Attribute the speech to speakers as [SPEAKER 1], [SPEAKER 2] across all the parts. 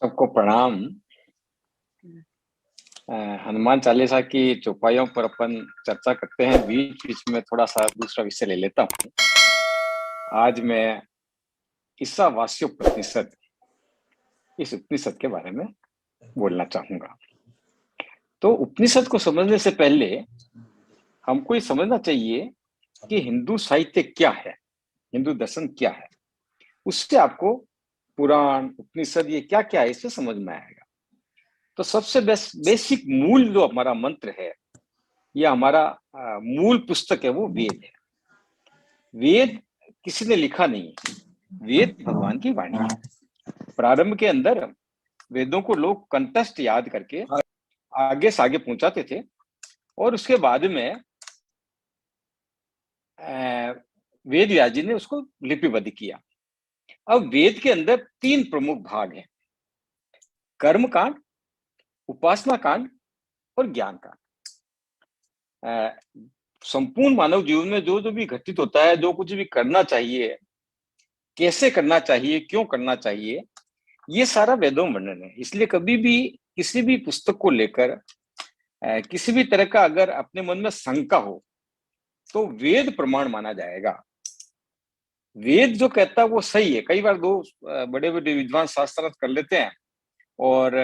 [SPEAKER 1] सबको प्रणाम। हनुमान चालीसा की चौपाइयों पर अपन चर्चा करते हैं। बीच बीच में थोड़ा सा दूसरा विषय ले लेता हूँ। आज मैं ईशावास्योपनिषद, इस उपनिषद के बारे में बोलना चाहूंगा। तो उपनिषद को समझने से पहले हमको ये समझना चाहिए कि हिंदू साहित्य क्या है, हिंदू दर्शन क्या है। उससे आपको पुराण, उपनिषद ये क्या क्या है इससे समझ में आएगा। तो सबसे बेसिक मूल जो हमारा मंत्र है, यह हमारा मूल पुस्तक है, वो वेद है। वेद किसी ने लिखा नहीं है, वेद भगवान की वाणी है। प्रारंभ के अंदर वेदों को लोग कंठस्थ याद करके आगे से आगे पहुंचाते थे और उसके बाद में वेद व्यास जी ने उसको लिपिबद्ध किया। अब वेद के अंदर तीन प्रमुख भाग हैं: कर्म कांड, उपासना कांड और ज्ञान कांड। संपूर्ण मानव जीवन में जो जो भी घटित होता है, जो कुछ भी करना चाहिए, कैसे करना चाहिए, क्यों करना चाहिए, ये सारा वेदों में वर्णन है। इसलिए कभी भी किसी भी पुस्तक को लेकर किसी भी तरह का अगर अपने मन में शंका हो तो वेद प्रमाण माना जाएगा। वेद जो कहता है वो सही है। कई बार दो बड़े बड़े विद्वान शास्त्रार्थ कर लेते हैं और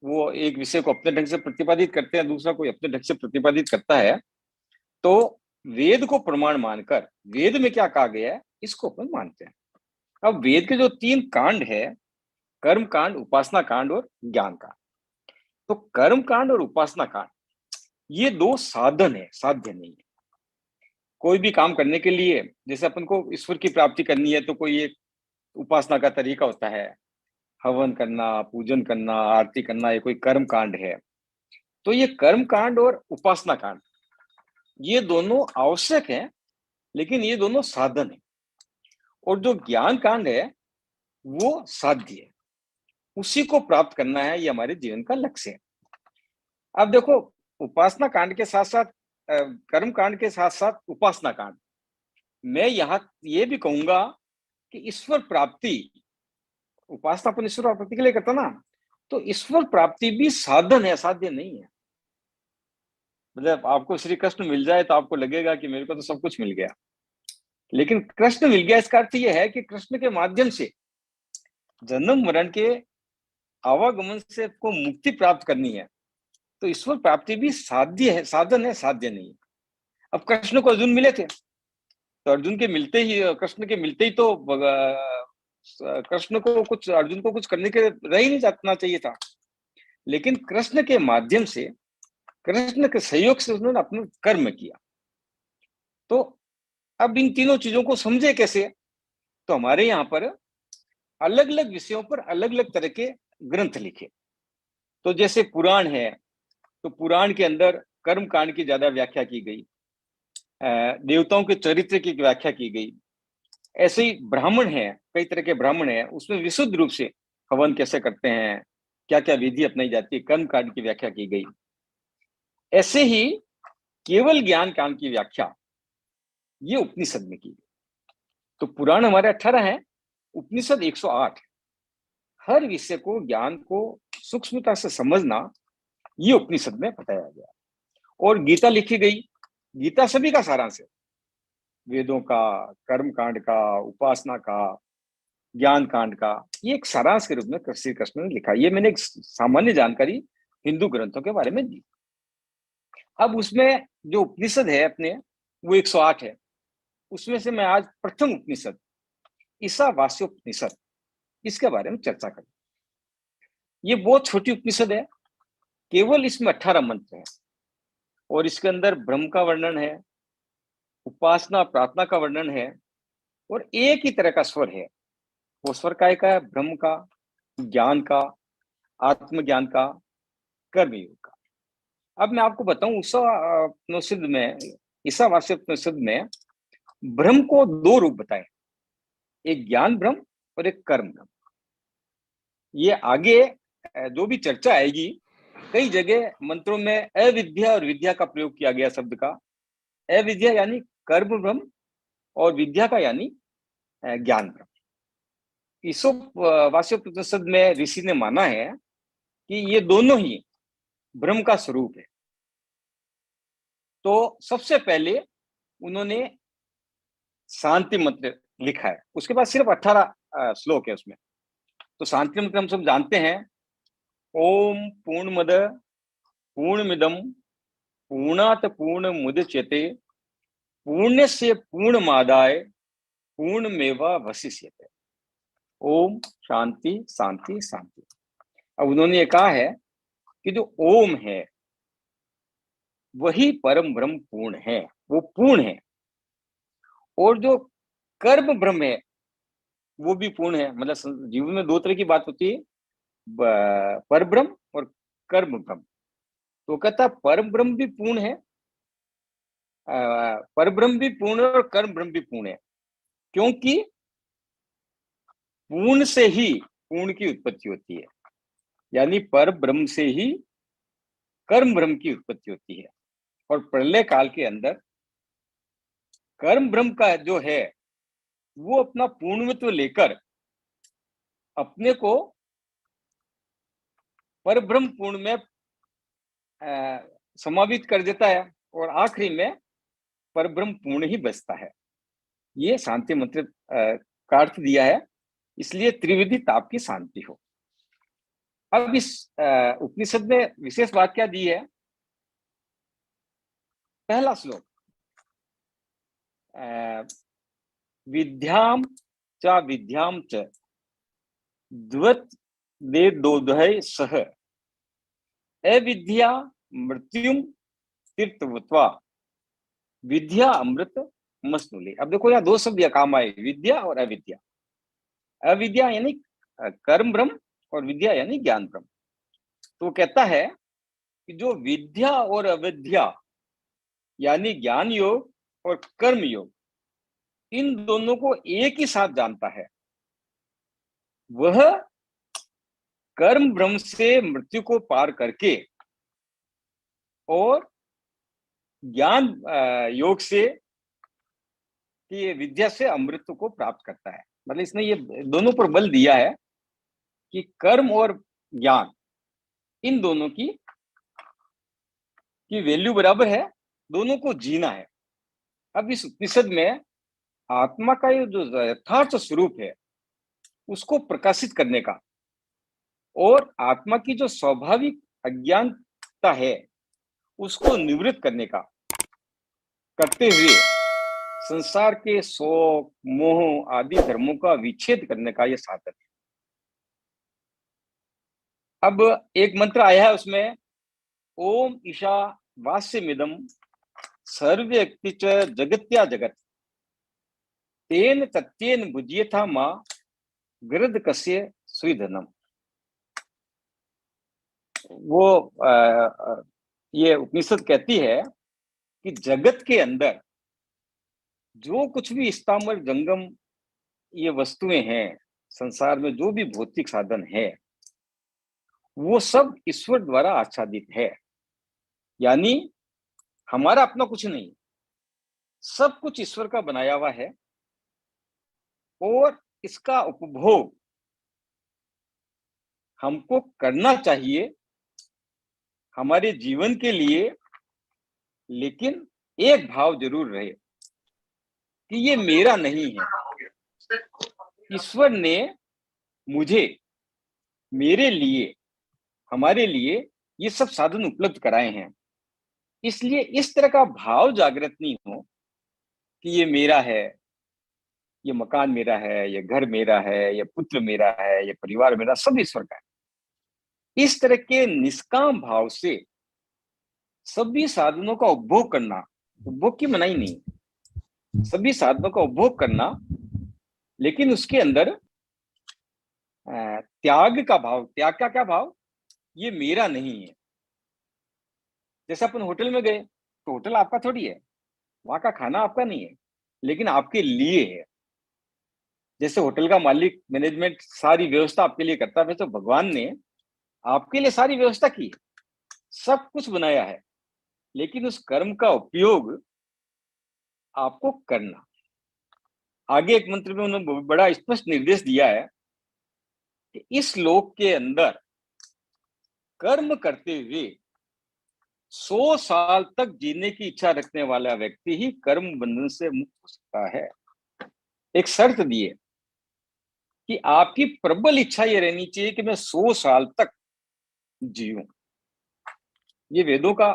[SPEAKER 1] वो एक विषय को अपने ढंग से प्रतिपादित करते हैं, दूसरा कोई अपने ढंग से प्रतिपादित करता है। तो वेद को प्रमाण मानकर वेद में क्या कहा गया है इसको अपन मानते हैं। अब वेद के जो तीन कांड है, कर्म कांड, उपासना कांड और ज्ञान कांड। तो कर्म कांड और उपासना कांड ये दो साधन है, साध्य नहीं है। कोई भी काम करने के लिए, जैसे अपन को ईश्वर की प्राप्ति करनी है तो कोई एक उपासना का तरीका होता है, हवन करना, पूजन करना, आरती करना, ये कोई कर्म कांड है। तो ये कर्म कांड और उपासना कांड ये दोनों आवश्यक हैं, लेकिन ये दोनों साधन है। और जो ज्ञान कांड है वो साध्य है, उसी को प्राप्त करना है, ये हमारे जीवन का लक्ष्य है। अब देखो, उपासना कांड के साथ साथ कर्म कांड के साथ साथ उपासना कांड, मैं यहाँ ये भी कहूंगा कि ईश्वर प्राप्ति, उपासना अपन ईश्वर प्राप्ति के लिए करता ना, तो ईश्वर प्राप्ति भी साधन है, साध्य नहीं है। मतलब आपको श्री कृष्ण मिल जाए तो आपको लगेगा कि मेरे को तो सब कुछ मिल गया, लेकिन कृष्ण मिल गया इसका अर्थ यह है कि कृष्ण के माध्यम से जन्म मरण के आवागमन से आपको मुक्ति प्राप्त करनी है। तो ईश्वर प्राप्ति भी साध्य है, साधन है, साध्य नहीं है। अब कृष्ण को अर्जुन मिले थे, तो अर्जुन के मिलते ही, कृष्ण के मिलते ही तो कृष्ण को कुछ, अर्जुन को कुछ करने के रह ही नहीं जाना चाहिए था। लेकिन कृष्ण के माध्यम से, कृष्ण के सहयोग से उन्होंने अपना कर्म किया। तो अब इन तीनों चीजों को समझे कैसे, तो हमारे यहाँ पर अलग अलग विषयों पर अलग अलग तरह के ग्रंथ लिखे। तो जैसे पुराण है, तो पुराण के अंदर कर्म कांड की ज्यादा व्याख्या की गई, देवताओं के चरित्र की व्याख्या की गई। ऐसे ही ब्राह्मण है, कई तरह के ब्राह्मण है, उसमें विशुद्ध रूप से हवन कैसे करते हैं, क्या क्या विधि अपनाई जाती है, कर्म कांड की व्याख्या की गई। ऐसे ही केवल ज्ञान कांड की व्याख्या ये उपनिषद में की गई। तो पुराण हमारे 18 है, उपनिषद 108। हर विषय को, ज्ञान को सूक्ष्मता से समझना ये उपनिषद में बताया गया। और गीता लिखी गई, गीता सभी का सारांश है, वेदों का, कर्म कांड का, उपासना का, ज्ञान कांड का, ये एक सारांश के रूप में श्री कृष्ण ने लिखा। ये मैंने एक सामान्य जानकारी हिंदू ग्रंथों के बारे में दी। अब उसमें जो उपनिषद है अपने, वो 108 है। उसमें से मैं आज प्रथम उपनिषद, ईशावास्योपनिषद, इसके बारे में चर्चा करूं। ये बहुत छोटी उपनिषद है, केवल इसमें 18 मंत्र है और इसके अंदर ब्रह्म का वर्णन है, उपासना प्रार्थना का वर्णन है, और एक ही तरह का स्वर है। वो स्वर काय का है? ब्रह्म का, ज्ञान का, आत्मज्ञान का, कर्मयोग का। अब मैं आपको बताऊं, उपनिषद में, ईशावास्योपनिषद में ब्रह्म को दो रूप बताए, एक ज्ञान ब्रह्म और एक कर्म ब्रह्म। ये आगे जो भी चर्चा आएगी, कई जगह मंत्रों में अविद्या और विद्या का प्रयोग किया गया शब्द का। अविद्या यानी कर्म ब्रह्म और विद्या का यानी ज्ञान ब्रह्म। ईशोपनिषद में ऋषि ने माना है कि ये दोनों ही ब्रह्म का स्वरूप है। तो सबसे पहले उन्होंने शांति मंत्र लिखा है, उसके बाद सिर्फ 18 श्लोक है उसमें। तो शांति मंत्र हम सब जानते हैं, ओम पूर्णमद पूर्णमिदम पूर्णात पूर्णमुदच्यते पूर्णस्य पूर्णमादाय पूर्णमेवावशिष्यते। ओम शांति शांति शांति। अब उन्होंने ये कहा है कि जो ओम है वही परम ब्रह्म पूर्ण है, वो पूर्ण है। और जो कर्म ब्रह्म है वो भी पूर्ण है। मतलब जीवन में दो तरह की बात होती है, पर ब्रह्म और कर्म ब्रह्म। तो कहता परम ब्रह्म भी पूर्ण है, पर ब्रह्म भी पूर्ण है और कर्म ब्रह्म भी पूर्ण है, क्योंकि पूर्ण से ही पूर्ण की उत्पत्ति होती है। यानी पर ब्रह्म से ही कर्म ब्रह्म की उत्पत्ति होती है। और प्रलय काल के अंदर कर्म ब्रह्म का जो है वो अपना पूर्णत्व लेकर अपने को पर ब्रह्म पूर्ण में समावित कर देता है, और आखिरी में पर ब्रह्म पूर्ण ही बचता है। ये शांति मंत्र का अर्थ दिया है, इसलिए त्रिविधि ताप की शांति हो। अब इस उपनिषद में विशेष बात क्या दी है? पहला श्लोक, विद्याम च विद्याम च द्वत दे दोधय सह अविद्या मृत्युम तीर्थवत्वा विद्या अमृत मस्तूले। अब देखो यहाँ दो शब्द काम आए, विद्या और अविद्या। अविद्या यानी कर्म ब्रह्म और विद्या यानी ज्ञान ब्रह्म। तो कहता है कि जो विद्या और अविद्या यानी ज्ञान योग और कर्म योग, इन दोनों को एक ही साथ जानता है, वह कर्म ब्रह्म से मृत्यु को पार करके और ज्ञान योग से कि विद्या से अमृत को प्राप्त करता है। मतलब इसने ये दोनों पर बल दिया है कि कर्म और ज्ञान, इन दोनों की वैल्यू बराबर है, दोनों को जीना है। अब इस उपनिषद में आत्मा का ये जो यथार्थ स्वरूप है उसको प्रकाशित करने का और आत्मा की जो स्वाभाविक अज्ञानता है उसको निवृत्त करने का करते हुए संसार के शोक मोह आदि धर्मों का विच्छेद करने का यह साधन है। अब एक मंत्र आया है उसमें, ओम ईशा वास्यमिदम सर्वव्यक्ति च जगत्या जगत तेन तत्येन भुज्यथा मां गृद कस्य स्वीधनम। वो ये उपनिषद कहती है कि जगत के अंदर जो कुछ भी स्तंभ जंगम ये वस्तुएं हैं, संसार में जो भी भौतिक साधन है, वो सब ईश्वर द्वारा आच्छादित है। यानी हमारा अपना कुछ नहीं, सब कुछ ईश्वर का बनाया हुआ है और इसका उपभोग हमको करना चाहिए हमारे जीवन के लिए। लेकिन एक भाव जरूर रहे कि ये मेरा नहीं है, ईश्वर ने मुझे, मेरे लिए, हमारे लिए ये सब साधन उपलब्ध कराए हैं। इसलिए इस तरह का भाव जागृत नहीं हो कि ये मेरा है, ये मकान मेरा है, ये घर मेरा है, ये पुत्र मेरा है, ये परिवार मेरा, सब ईश्वर का है। इस तरह के निष्काम भाव से सभी साधनों का उपभोग करना, उपभोग की मनाही नहीं, सभी साधनों का उपभोग करना, लेकिन उसके अंदर त्याग का भाव। त्याग का क्या भाव? ये मेरा नहीं है। जैसे अपन होटल में गए तो होटल आपका थोड़ी है, वहां का खाना आपका नहीं है, लेकिन आपके लिए है। जैसे होटल का मालिक, मैनेजमेंट सारी व्यवस्था आपके लिए करता है, तो भगवान ने आपके लिए सारी व्यवस्था की है, सब कुछ बनाया है, लेकिन उस कर्म का उपयोग आपको करना। आगे एक मंत्र में उन्होंने बड़ा स्पष्ट निर्देश दिया है कि इस लोक के अंदर कर्म करते हुए 100 साल तक जीने की इच्छा रखने वाला व्यक्ति ही कर्म बंधन से मुक्त हो सकता है। एक शर्त दी है कि आपकी प्रबल इच्छा ये रहनी चाहिए कि मैं 100 साल तक जीऊं। ये वेदों का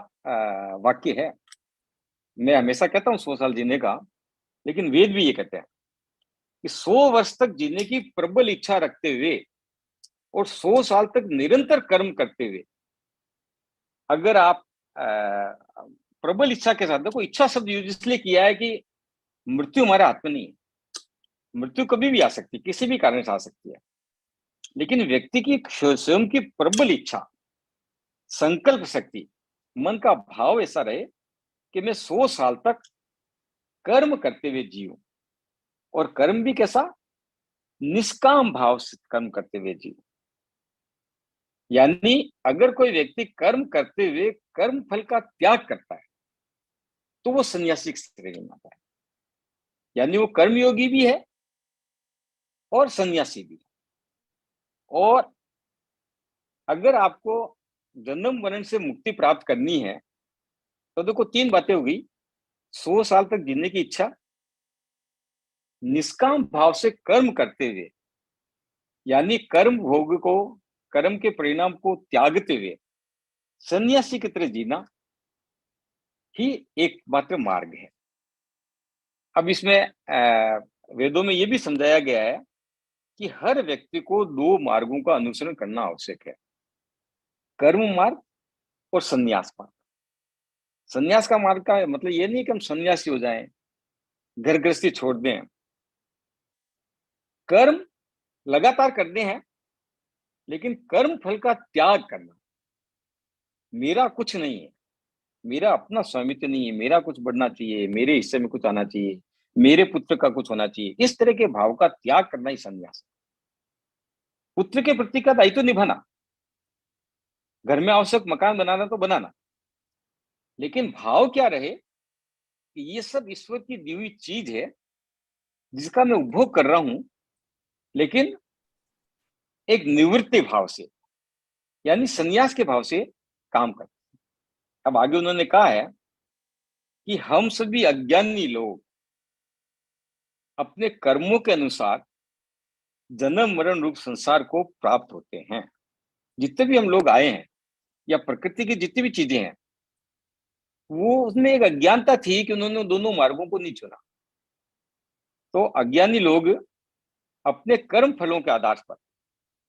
[SPEAKER 1] वाक्य है। मैं हमेशा कहता हूं 100 साल जीने का, लेकिन वेद भी ये कहते हैं कि 100 वर्ष तक जीने की प्रबल इच्छा रखते हुए और 100 साल तक निरंतर कर्म करते हुए, अगर आप प्रबल इच्छा के साथ, देखो इच्छा शब्द यूज इसलिए किया है कि मृत्यु हमारे हाथ में नहीं है। मृत्यु कभी भी आ सकती है, किसी भी कारण से आ सकती है, लेकिन व्यक्ति की स्वयं की प्रबल इच्छा, संकल्प शक्ति, मन का भाव ऐसा रहे कि मैं 100 साल तक कर्म करते हुए जीऊं, और कर्म भी कैसा, निष्काम भाव से कर्म करते हुए जीऊं। यानी अगर कोई व्यक्ति कर्म करते हुए कर्म फल का त्याग करता है तो वो सन्यासी की श्रेणी में आता है। यानी वो कर्मयोगी भी है और सन्यासी भी है। और अगर आपको जन्म मरण से मुक्ति प्राप्त करनी है तो देखो 3 बातें हो गई। 100 साल तक जीने की इच्छा, निष्काम भाव से कर्म करते हुए, यानी कर्म भोग को, कर्म के परिणाम को त्यागते हुए सन्यासी की तरह जीना ही एकमात्र मार्ग है। अब इसमें वेदों में यह भी समझाया गया है कि हर व्यक्ति को 2 मार्गों का अनुसरण करना आवश्यक है, कर्म मार्ग और संन्यास मार्ग। संन्यास का मार्ग का मतलब ये नहीं कि हम सन्यासी हो जाएं, घर गृहस्थी छोड़ दें। कर्म लगातार करने हैं, लेकिन कर्म फल का त्याग करना। मेरा कुछ नहीं है, मेरा अपना स्वामित्व नहीं है, मेरा कुछ बढ़ना चाहिए, मेरे हिस्से में कुछ आना चाहिए, मेरे पुत्र का कुछ होना चाहिए, इस तरह के भाव का त्याग करना ही संन्यास है। पुत्र के प्रति का दायित्व निभाना, घर में आवश्यक मकान बनाना तो बनाना, लेकिन भाव क्या रहे कि ये सब ईश्वर की दी हुई चीज है जिसका मैं उपभोग कर रहा हूं, लेकिन एक निवृत्ति भाव से, यानी संन्यास के भाव से काम कर। अब आगे उन्होंने कहा है कि हम सभी अज्ञानी लोग अपने कर्मों के अनुसार जन्म मरण रूप संसार को प्राप्त होते हैं। जितने भी हम लोग आए हैं या प्रकृति की जितनी भी चीजें हैं, वो उसमें एक अज्ञानता थी कि उन्होंने दोनों मार्गों को नहीं चुना। तो अज्ञानी लोग अपने कर्म फलों के आधार पर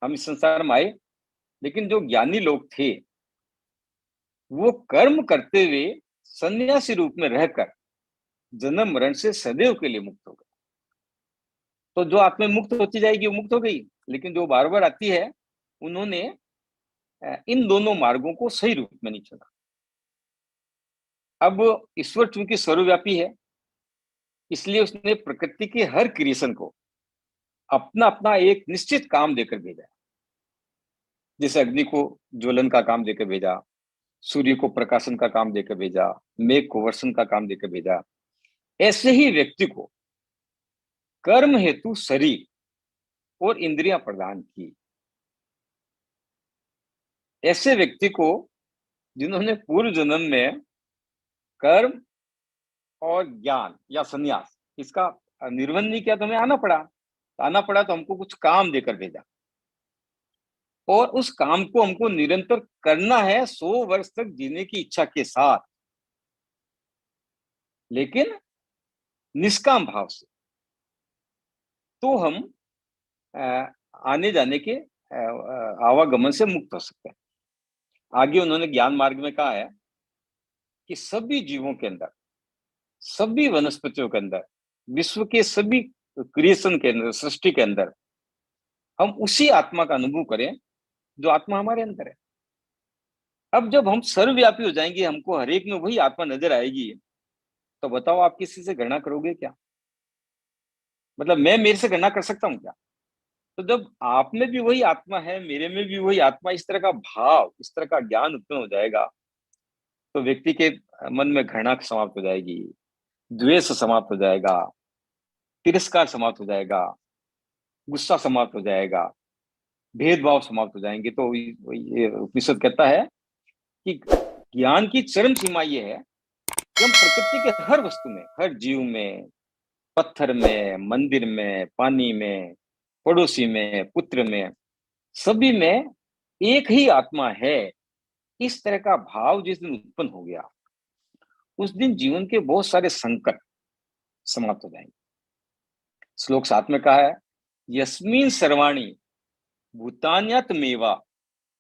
[SPEAKER 1] हम इस संसार में आए, लेकिन जो ज्ञानी लोग थे वो कर्म करते हुए सन्यासी रूप में रहकर जन्म मरण से सदैव के लिए मुक्त हो गए। तो जो आत्मा मुक्त होती जाएगी वो मुक्त हो गई, लेकिन जो बार बार आती है उन्होंने इन दोनों मार्गों को सही रूप में नहीं चुना। अब ईश्वर चूंकि सर्वव्यापी है, इसलिए उसने प्रकृति के हर क्रिएशन को अपना अपना एक निश्चित काम देकर भेजा। जैसे अग्नि को ज्वलन का काम देकर भेजा, सूर्य को प्रकाशन का काम देकर भेजा, मेघ को वर्षण का काम देकर भेजा, ऐसे ही व्यक्ति को कर्म हेतु शरीर और इंद्रियां प्रदान की। ऐसे व्यक्ति को जिन्होंने पूर्व जन्म में कर्म और ज्ञान या संन्यास इसका निर्वहन नहीं किया, तो हमें आना पड़ा तो हमको कुछ काम देकर भेजा, और उस काम को हमको निरंतर करना है 100 वर्ष तक जीने की इच्छा के साथ, लेकिन निष्काम भाव से। तो हम आने जाने के आवागमन से मुक्त हो सकते हैं। आगे उन्होंने ज्ञान मार्ग में कहा है कि सभी जीवों के अंदर, सभी वनस्पतियों के अंदर, विश्व के सभी क्रिएशन के अंदर, सृष्टि के अंदर हम उसी आत्मा का अनुभव करें जो आत्मा हमारे अंदर है। अब जब हम सर्वव्यापी हो जाएंगे, हमको हर एक में वही आत्मा नजर आएगी, तो बताओ आप किसी से घृणा करोगे क्या? मतलब मैं मेरे से घृणा कर सकता हूँ क्या? तो जब आप में भी वही आत्मा है, मेरे में भी वही आत्मा, इस तरह का भाव, इस तरह का ज्ञान उत्पन्न हो जाएगा, तो व्यक्ति के मन में घृणा समाप्त हो जाएगी, द्वेष समाप्त हो जाएगा, तिरस्कार समाप्त हो जाएगा, गुस्सा समाप्त हो जाएगा। भेदभाव समाप्त हो जाएंगे। तो ये उपनिषद कहता है कि ज्ञान की चरम सीमा ये है कि हम प्रकृति के हर वस्तु में, हर जीव में, पत्थर में, मंदिर में, पानी में, पड़ोसी में, पुत्र में, सभी में एक ही आत्मा है, इस तरह का भाव जिस दिन उत्पन्न हो गया, उस दिन जीवन के बहुत सारे संकट समाप्त हो जाएंगे। श्लोक 7 में कहा है, यस्मिन सर्वाणी भूतान्यतमेवा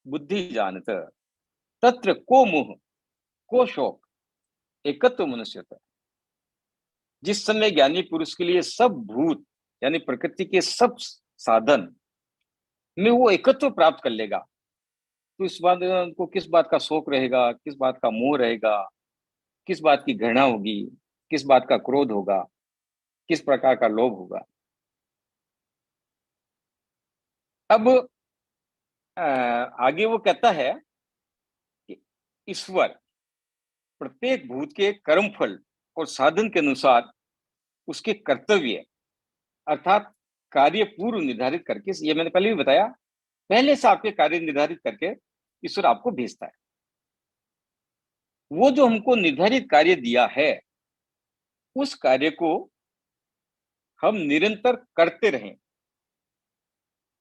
[SPEAKER 1] बुद्धि जानत, तत्र को मोह को शोक एकत्व मनुष्य। जिस समय ज्ञानी पुरुष के लिए सब भूत यानी प्रकृति के सब साधन में वो एकत्व प्राप्त कर लेगा, तो इस बात उनको किस बात का शोक रहेगा, किस बात का मोह रहेगा, किस बात की घृणा होगी, किस बात का क्रोध होगा, किस प्रकार का लोभ होगा। अब आगे वो कहता है कि ईश्वर प्रत्येक भूत के कर्म फल और साधन के अनुसार उसके कर्तव्य अर्थात कार्य पूर्व निर्धारित करके, ये मैंने पहले भी बताया, पहले से आपके कार्य निर्धारित करके ईश्वर आपको भेजता है। वो जो हमको निर्धारित कार्य दिया है, उस कार्य को हम निरंतर करते रहें,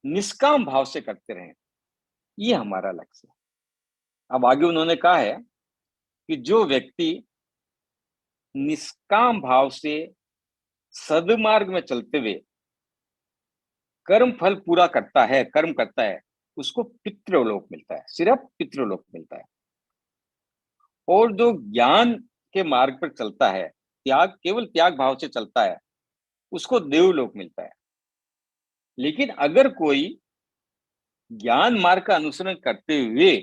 [SPEAKER 1] निष्काम भाव से करते रहें, ये हमारा लक्ष्य है। अब आगे उन्होंने कहा है कि जो व्यक्ति निष्काम भाव से सदमार्ग में चलते हुए कर्म फल पूरा करता है, कर्म करता है, उसको पितृलोक मिलता है, सिर्फ पितृलोक मिलता है। और जो ज्ञान के मार्ग पर चलता है, त्याग केवल त्याग भाव से चलता है, उसको देवलोक मिलता है। लेकिन अगर कोई ज्ञान मार्ग का अनुसरण करते हुए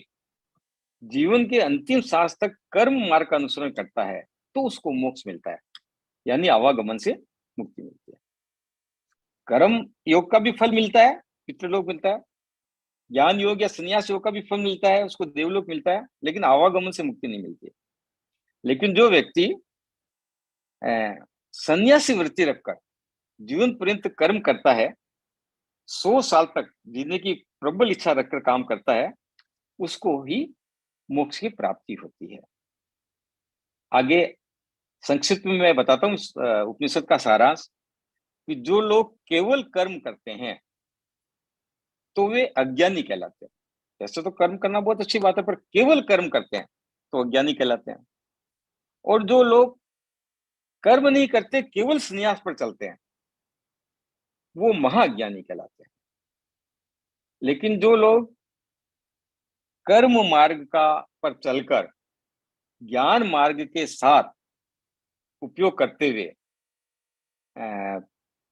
[SPEAKER 1] जीवन के अंतिम सांस तक कर्म मार्ग का अनुसरण करता है, तो उसको मोक्ष मिलता है, यानी आवागमन से मुक्ति मिलती है। कर्म योग का भी फल मिलता है, पितृलोक मिलता है। ज्ञान योग या संन्यास योग का भी फल मिलता है, उसको देवलोक मिलता है, लेकिन आवागमन से मुक्ति नहीं मिलती है। लेकिन जो व्यक्ति संन्यासी वृत्ति रखकर जीवन पर्यंत कर्म करता है, 100 साल तक जीने की प्रबल इच्छा रखकर काम करता है, उसको ही मोक्ष की प्राप्ति होती है। आगे संक्षिप्त में मैं बताता हूँ उपनिषद का सारांश, कि जो लोग केवल कर्म करते हैं तो वे अज्ञानी कहलाते हैं। वैसे तो कर्म करना बहुत अच्छी बात है, पर केवल कर्म करते हैं तो अज्ञानी कहलाते हैं। और जो लोग कर्म नहीं करते, केवल संन्यास पर चलते हैं, वो महाज्ञानी कहलाते हैं। लेकिन जो लोग कर्म मार्ग का पर चलकर ज्ञान मार्ग के साथ उपयोग करते हुए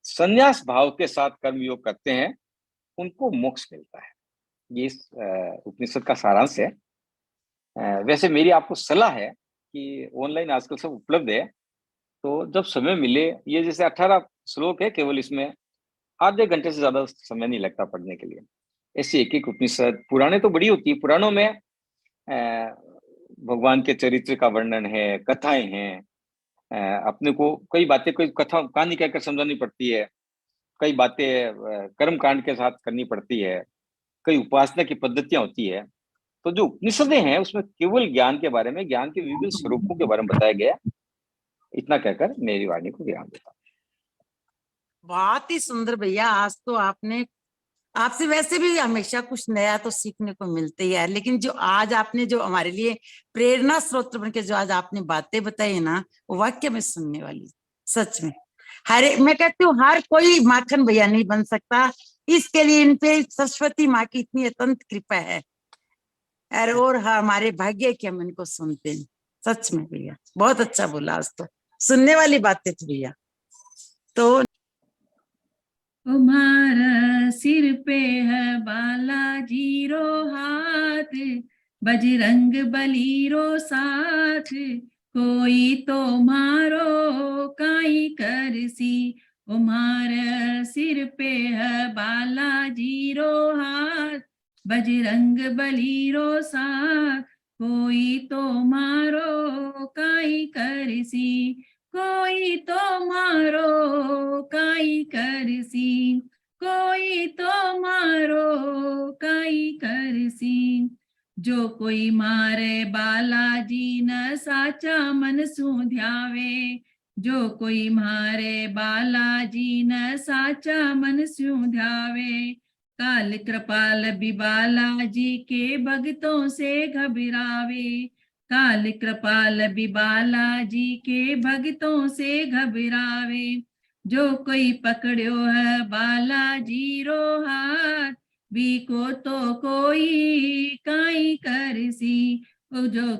[SPEAKER 1] संन्यास भाव के साथ कर्म योग करते हैं, उनको मोक्ष मिलता है। ये इस उपनिषद का सारांश है। वैसे मेरी आपको सलाह है कि ऑनलाइन आजकल सब उपलब्ध है, तो जब समय मिले, ये जैसे 18 श्लोक है केवल, इसमें आधे घंटे से ज्यादा समय नहीं लगता पढ़ने के लिए। ऐसी एक एक उपनिषद, पुराणे तो बड़ी होती है, पुराणों में भगवान के चरित्र का वर्णन है, कथाएं हैं। अपने को कई बातें, कोई कथा कहानी कहकर समझानी पड़ती है, कई बातें कर्म कांड के साथ करनी पड़ती है, कई उपासना की पद्धतियां होती है। तो जो उपनिषदें हैं उसमें केवल ज्ञान के बारे में, ज्ञान के विभिन्न स्वरूपों के बारे में बताया गया। इतना कहकर मेरी वाणी को विराम देता हूं।
[SPEAKER 2] बहुत ही सुंदर भैया, आज तो आपने, आपसे वैसे भी हमेशा कुछ नया तो सीखने को मिलता ही है, लेकिन जो आज आपने जो हमारे लिए प्रेरणा स्रोत बन के जो आज आपने बातें बताई ना, वो वाक्य में सुनने वाली, सच में। मैं कहती हूँ हर कोई माखन भैया नहीं बन सकता, इसके लिए इन पे सरस्वती माँ की इतनी अत्यंत कृपा है, और हमारे भाग्य की हम इनको सुनते हैं। सच में भैया बहुत अच्छा बोला, आज तो सुनने वाली बातें थी भैया। तो
[SPEAKER 3] तुम्हारा सिर पे है बालाजी रो हाथ, बजरंग बली रो साथ, कोई तो मारो काई करसी। तुम्हारा सिर पे है बालाजी रो हाथ, बजरंग बली रो साथ, कोई तो मारो काई करसी, कोई तो मारो काई करसी। कोई तो मारो काई करसी। जो कोई मारे बालाजी न साचा मन सु ध्यावे। जो कोई मारे बालाजी न साचा मन सु ध्यावे। काल कृपाल बिबाला जी के भक्तों से घबरावे। काल कृपाल बिबाला जी के भक्तों से घबरावे। जो कोई पकड़ो है बालाजी रो हाथ, बीको तो कोई काई करसी। ओ जो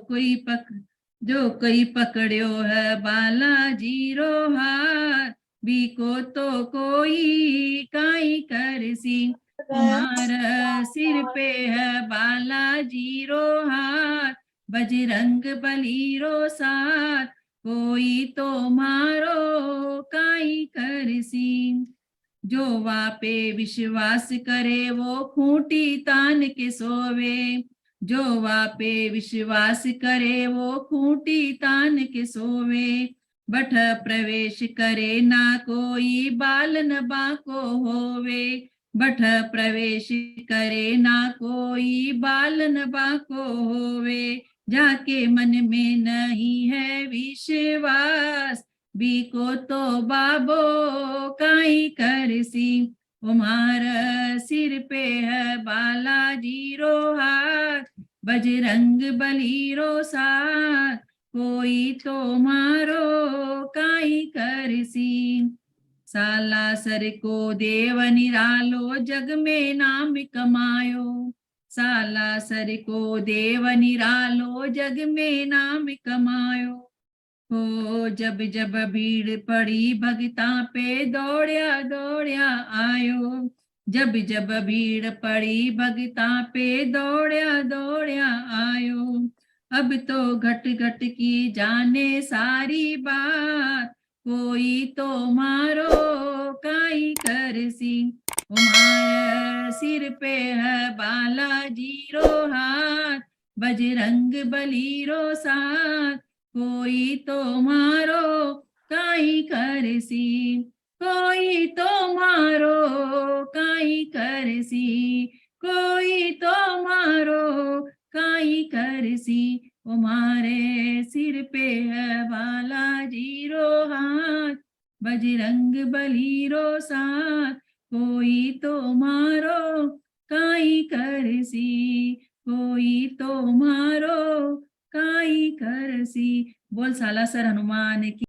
[SPEAKER 3] कोई पकड़ो है बालाजी रो हाथ, बीको तो कोई काई करसी। तुम्हारा सिर पे है बालाजी रो हाथ, बजरंग बली रो साथ, कोई तो मारो काई करसी। जो वापे विश्वास करे वो खूंटी तान के सोवे। जो वापे विश्वास करे वो खूंटी तान के सोवे। बठ प्रवेश करे ना कोई बाल न बाको होवे। बठ प्रवेश करे ना कोई बाल न बाको होवे। जाके मन में नहीं है विश्वास, बीको तो बाबो काई करसी। तुम्हारा सिर पे है बालाजी रो हाथ, बजरंग बली रो साथ, कोई तो मारो काई करसी। सालासर को देव निरालो जग में नाम कमायो। सालासर को देव निरालो जग में नाम कमायो। हो जब जब भीड़ पड़ी भगता पे दौड़या दौड़या आयो। जब जब भीड़ पड़ी भगता पे दौड़या दौड़या आयो। अब तो घट घट की जाने सारी बात, कोई तो मारो काई करसी। तुम्हारे सिर पे है बालाजी रो हाथ, बजरंग बली रो साथ, कोई तो मारो काई करसी। कोई तो मारो काई करसी। कोई तो मारो काई करसी। तुम्हारे सिर पे है बालाजी रो हाथ, बजरंग बली रो साथ, कोई तो मारो काई करसी। कोई तो मारो काई करसी। बोल सालासर हनुमान की।